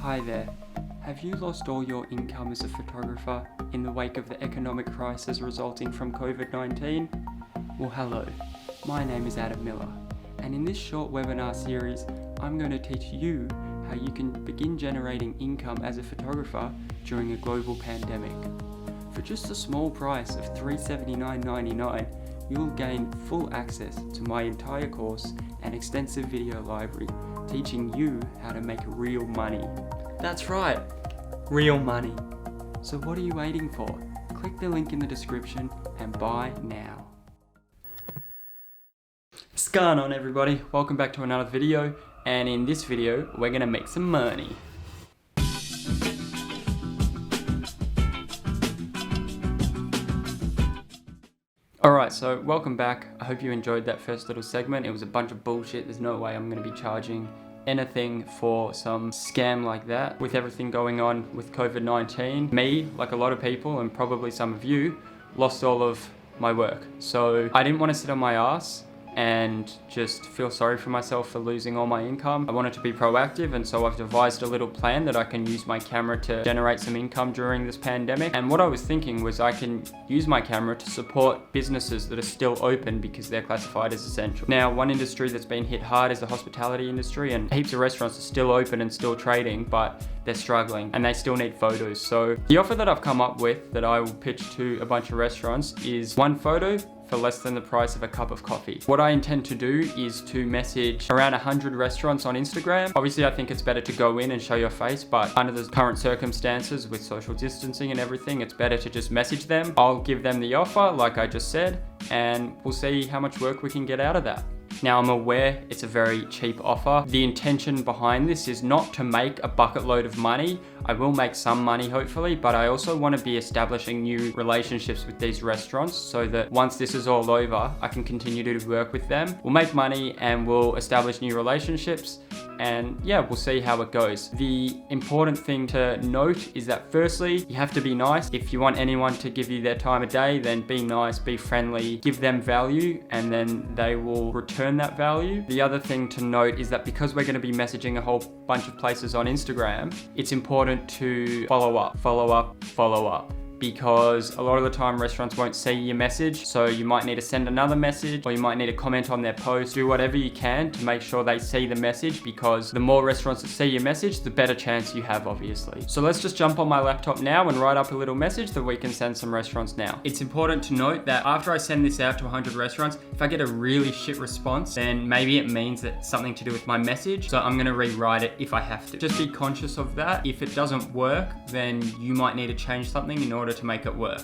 Hi there. Have you lost all your income as a photographer in the wake of the economic crisis resulting from COVID-19? Well, hello. My name is Adam Miller, and in this short webinar series, I'm going to teach you how you can begin generating income as a photographer during a global pandemic. For just a small price of $379.99, you'll gain full access to my entire course and extensive video library teaching you how to make real money. That's right, real money. So what are you waiting for? Click the link in the description and buy now. What's going on, everybody? Welcome back to another video, and in this video we're gonna make some money. Alright, so welcome back. I hope you enjoyed that first little segment. It was a bunch of bullshit. There's no way I'm going to be charging anything for some scam like that. With everything going on with COVID-19, me, like a lot of people, and probably some of you, lost all of my work. So I didn't want to sit on my ass and just feel sorry for myself for losing all my income. I wanted to be proactive, and so I've devised a little plan that I can use my camera to generate some income during this pandemic. And what I was thinking was I can use my camera to support businesses that are still open because they're classified as essential. Now, one industry that's been hit hard is the hospitality industry, and heaps of restaurants are still open and still trading, but they're struggling and they still need photos. So the offer that I've come up with that I will pitch to a bunch of restaurants is one photo for less than the price of a cup of coffee. What I intend to do is to message around 100 restaurants on Instagram. Obviously, I think it's better to go in and show your face, but under the current circumstances with social distancing and everything, it's better to just message them. I'll give them the offer, like I just said, and we'll see how much work we can get out of that. Now, I'm aware it's a very cheap offer. The intention behind this is not to make a bucket load of money. I will make some money, hopefully, but I also want to be establishing new relationships with these restaurants so that once this is all over, I can continue to work with them. We'll make money and we'll establish new relationships, and yeah, we'll see how it goes. The important thing to note is that firstly, you have to be nice. If you want anyone to give you their time of day, then be nice, be friendly, give them value, and then they will return that value. The other thing to note is that because we're going to be messaging a whole bunch of places on Instagram, it's important to follow up. Because a lot of the time restaurants won't see your message, so you might need to send another message, or you might need to comment on their post. Do whatever you can to make sure they see the message, because the more restaurants that see your message, the better chance you have, obviously. So let's just jump on my laptop now and write up a little message that we can send some restaurants now. It's important to note that after I send this out to 100 restaurants, if I get a really shit response, then maybe it means that it's something to do with my message, so I'm gonna rewrite it if I have to. Just be conscious of that. If it doesn't work, then you might need to change something in order to make it work.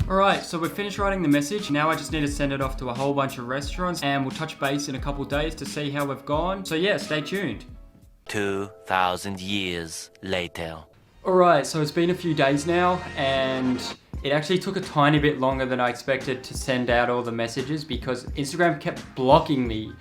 Alright, so we've finished writing the message. Now I just need to send it off to a whole bunch of restaurants, and we'll touch base in a couple days to see how we've gone. So yeah, stay tuned. 2,000 years later. Alright, so it's been a few days now, and it actually took a tiny bit longer than I expected to send out all the messages because Instagram kept blocking me.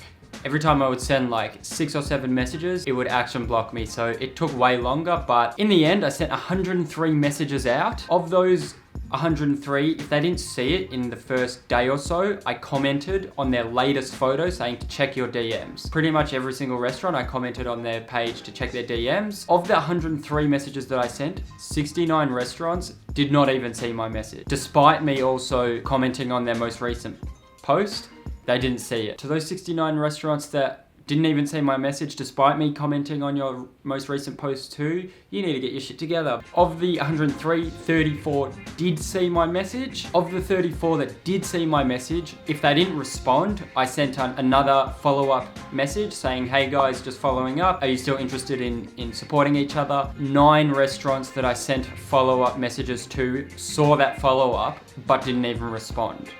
Every time I would send like 6 or 7 messages, it would action block me. So it took way longer, but in the end, I sent 103 messages out. Of those 103, if they didn't see it in the first day or so, I commented on their latest photo saying to check your DMs. Pretty much every single restaurant, I commented on their page to check their DMs. Of the 103 messages that I sent, 69 restaurants did not even see my message. Despite me also commenting on their most recent post, they didn't see it. To those 69 restaurants that didn't even see my message despite me commenting on your most recent post too, you need to get your shit together. Of the 103, 34 did see my message. Of the 34 that did see my message, if they didn't respond, I sent another follow-up message saying, hey guys, just following up. Are you still interested in supporting each other? 9 restaurants that I sent follow-up messages to saw that follow-up, but didn't even respond.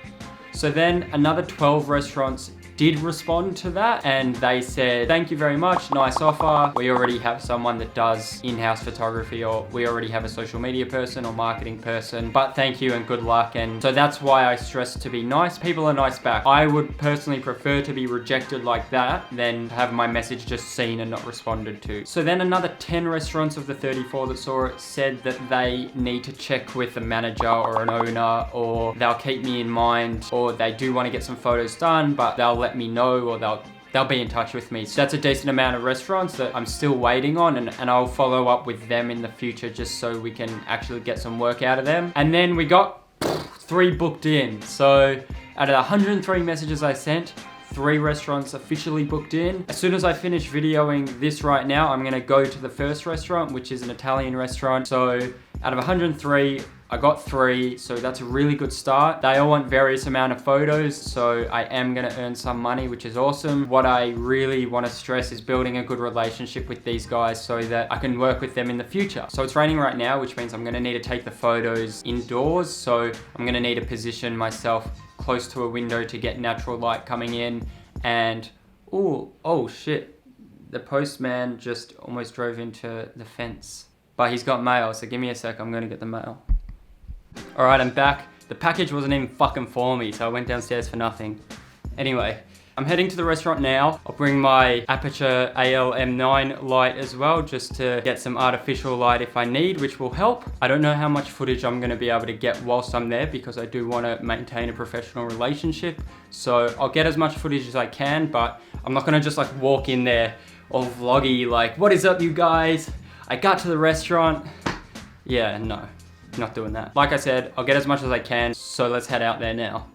So then another 12 restaurants did respond to that, and they said, thank you very much, nice offer. We already have someone that does in-house photography, or we already have a social media person or marketing person, but thank you and good luck. And so that's why I stress to be nice. People are nice back. I would personally prefer to be rejected like that than have my message just seen and not responded to. So then another 10 restaurants of the 34 that saw it said that they need to check with a manager or an owner, or they'll keep me in mind, or they do want to get some photos done, but they'll let me know, or they'll be in touch with me. So that's a decent amount of restaurants that I'm still waiting on, and I'll follow up with them in the future just so we can actually get some work out of them. And then we got 3 booked in. So out of the 103 messages I sent, 3 restaurants officially booked in. As soon as I finish videoing this right now, I'm gonna go to the first restaurant, which is an Italian restaurant. So out of 103, I got 3, so that's a really good start. They all want various amount of photos, so I am gonna earn some money, which is awesome. What I really wanna stress is building a good relationship with these guys so that I can work with them in the future. So it's raining right now, which means I'm gonna need to take the photos indoors. So I'm gonna need to position myself close to a window to get natural light coming in. And, oh shit. The postman just almost drove into the fence. But he's got mail, so give me a sec, I'm gonna get the mail. All right, I'm back. The package wasn't even fucking for me, so I went downstairs for nothing. Anyway, I'm heading to the restaurant now. I'll bring my Aputure AL-M9 light as well, just to get some artificial light if I need, which will help. I don't know how much footage I'm gonna be able to get whilst I'm there, because I do wanna maintain a professional relationship. So I'll get as much footage as I can, but I'm not gonna just like walk in there all vloggy, like, what is up you guys? I got to the restaurant. Yeah, no. Not doing that. Like I said, I'll get as much as I can, so let's head out there now.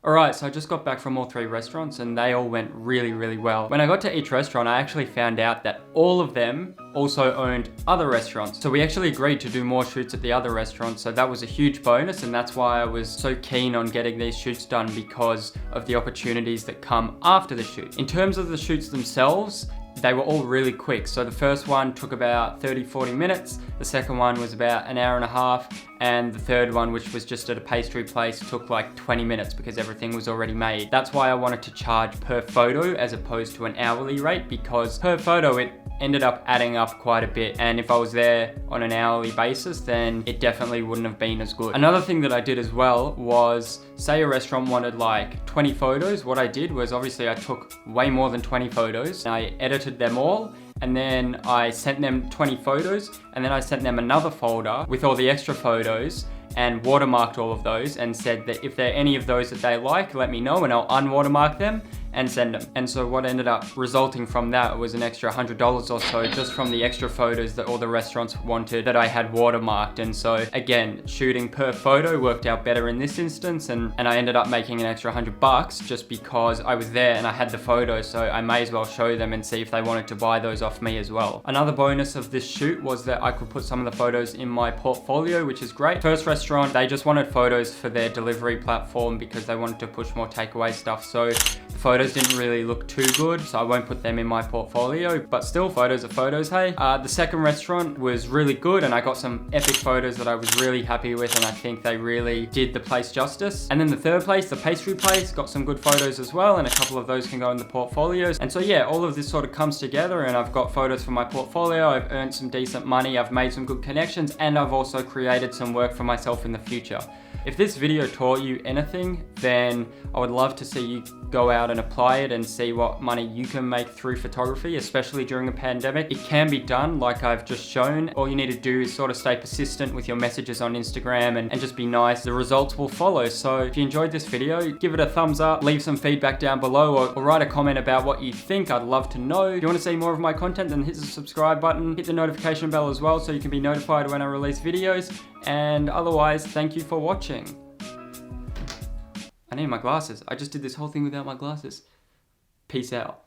Alright, so I just got back from all 3 restaurants and they all went really, really well. When I got to each restaurant, I actually found out that all of them also owned other restaurants. So we actually agreed to do more shoots at the other restaurants, so that was a huge bonus, and that's why I was so keen on getting these shoots done, because of the opportunities that come after the shoot. In terms of the shoots themselves, they were all really quick. So the first one took about 30-40 minutes, the second one was about an hour and a half, and the third one, which was just at a pastry place, took like 20 minutes because everything was already made. That's why I wanted to charge per photo as opposed to an hourly rate, because per photo it ended up adding up quite a bit, and if I was there on an hourly basis, then it definitely wouldn't have been as good. Another thing that I did as well was, say a restaurant wanted like 20 photos, what I did was obviously I took way more than 20 photos, and I edited them all, and then I sent them 20 photos, and then I sent them another folder with all the extra photos and watermarked all of those and said that if there are any of those that they like, let me know and I'll unwatermark them and send them. And so what ended up resulting from that was an extra $100 or so just from the extra photos that all the restaurants wanted that I had watermarked. And so again, shooting per photo worked out better in this instance, and I ended up making an extra $100 just because I was there and I had the photos, so I may as well show them and see if they wanted to buy those off me as well. Another bonus of this shoot was that I could put some of the photos in my portfolio, which is great. First restaurant, they just wanted photos for their delivery platform because they wanted to push more takeaway stuff. So the photos didn't really look too good, so I won't put them in my portfolio, but still, photos are photos, hey. The second restaurant was really good and I got some epic photos that I was really happy with, and I think they really did the place justice. And then the third place, the pastry place, got some good photos as well, and a couple of those can go in the portfolios. And so yeah, all of this sort of comes together and I've got photos for my portfolio, I've earned some decent money, I've made some good connections, and I've also created some work for myself in the future. If this video taught you anything, then I would love to see you go out and apply it and see what money you can make through photography, especially during a pandemic. It can be done like I've just shown. All you need to do is sort of stay persistent with your messages on Instagram and just be nice. The results will follow. So if you enjoyed this video, give it a thumbs up, leave some feedback down below, or write a comment about what you think. I'd love to know. If you want to see more of my content, then hit the subscribe button, hit the notification bell as well so you can be notified when I release videos. And otherwise, thank you for watching. I need my glasses. I just did this whole thing without my glasses. Peace out.